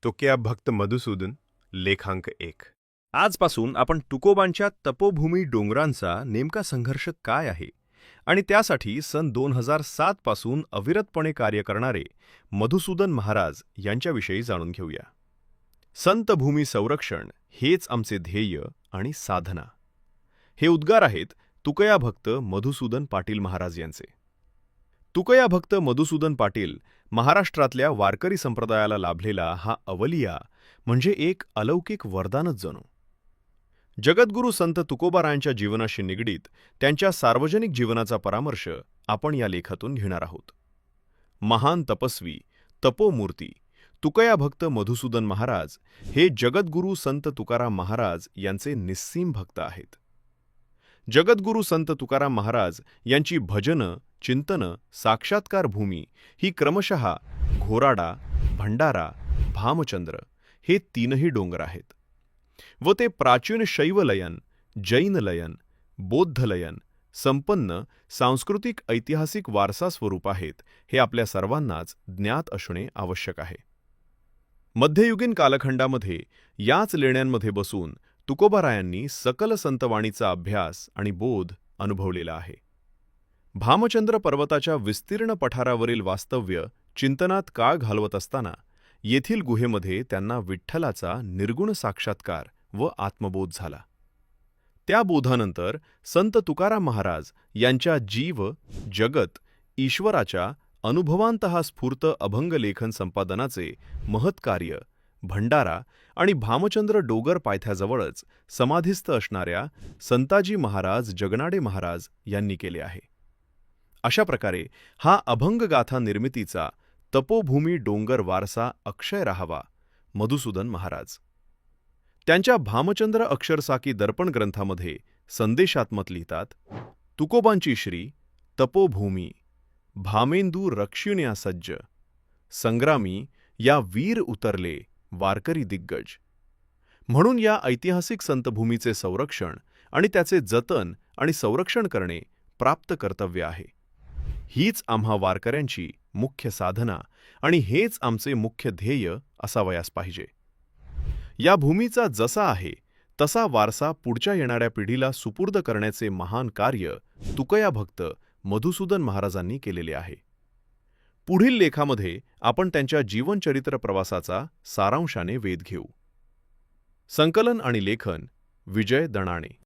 तुकया भक्त मधुसूदन लेखांक 1. आजपासून आपण तुकोबांच्या तपोभूमी डोंगरांचा नेमका संघर्ष काय आहे आणि त्यासाठी सन 2007 पासून अविरतपणे कार्य करणारे मधुसूदन महाराज यांच्याविषयी जाणून घेऊया. संतभूमी संरक्षण हेच आमचे ध्येय आणि साधना. हे उद्गार आहेत तुकया भक्त मधुसूदन पाटील महाराज यांचे. तुकया भक्त मधुसूदन पाटील महाराष्ट्रातल्या वारकरी संप्रदायाला लाभलेला हा अवलिया म्हणजे एक अलौकिक वरदानच जणू. जगद्गुरू संत तुकोबारायांच्या जीवनाशी निगडीत त्यांच्या सार्वजनिक जीवनाचा परामर्श आपण या लेखातून घेणार आहोत. महान तपस्वी, तपोमूर्ती तुकया भक्त मधुसूदन महाराज हे जगद्गुरू संत तुकाराम महाराज यांचे निस्सीम भक्त आहेत. जगद्गुरू संत तुकाराम महाराज यांची भजनं, चिंतनं, साक्षात्कार भूमी ही क्रमशः घोराडा, भंडारा, भामचंद्र हे तीनही डोंगर आहेत व ते प्राचीन शैवलयन, जैनलयन, बौद्धलयन संपन्न सांस्कृतिक ऐतिहासिक वारसा स्वरूप आहेत हे आपल्या सर्वांनाच ज्ञात असणे आवश्यक आहे. मध्ययुगीन कालखंडामध्ये याच लेण्यांमध्ये बसून तुकोबारायांनी सकल संतवाणीचा अभ्यास आणि बोध अनुभवलेला आहे. भामचंद्र पर्वताच्या विस्तीर्ण पठारावरील वास्तव्य चिंतनात काळ घालवत असताना येथील गुहेमध्ये त्यांना विठ्ठलाचा निर्गुण साक्षात्कार व आत्मबोध झाला. त्या बोधानंतर संत तुकाराम महाराज यांच्या जीव, जगत, ईश्वराच्या अनुभवांतः स्फूर्त अभंग लेखन संपादनाचे महत्कार्य भंडारा आणि भामचंद्र डोगर पायथ्याजवळच समाधिस्थ असणाऱ्या संताजी महाराज जगनाडे महाराज यांनी केले आहे. अशा प्रकारे हा अभंगगाथा निर्मितीचा तपोभूमी डोंगर वारसा अक्षय राहावा. मधुसूदन महाराज त्यांच्या भामचंद्र अक्षरसाकी दर्पण ग्रंथामध्ये संदेशात्मक लिहितात, तुकोबांची श्री तपोभूमी भामेंदू रक्षिण्या सज्ज संग्रामी या वीर उतरले वारकरी दिग्गज. म्हणून या ऐतिहासिक संतभूमीचे संरक्षण आणि त्याचे जतन आणि संरक्षण करणे प्राप्त कर्तव्य आहे. हीच आम्हा वारकऱ्यांची मुख्य साधना आणि हेच आमचे मुख्य ध्येय असावयास पाहिजे. या भूमीचा जसा आहे तसा वारसा पुढच्या येणाऱ्या पिढीला सुपूर्द करण्याचे महान कार्य तुकया भक्त मधुसूदन महाराजांनी केलेले आहे. पुढील लेखामध्ये आपण त्यांच्या जीवनचरित्र प्रवासाचा सारांशाने वेध घेऊ. संकलन आणि लेखन विजय दणाणे.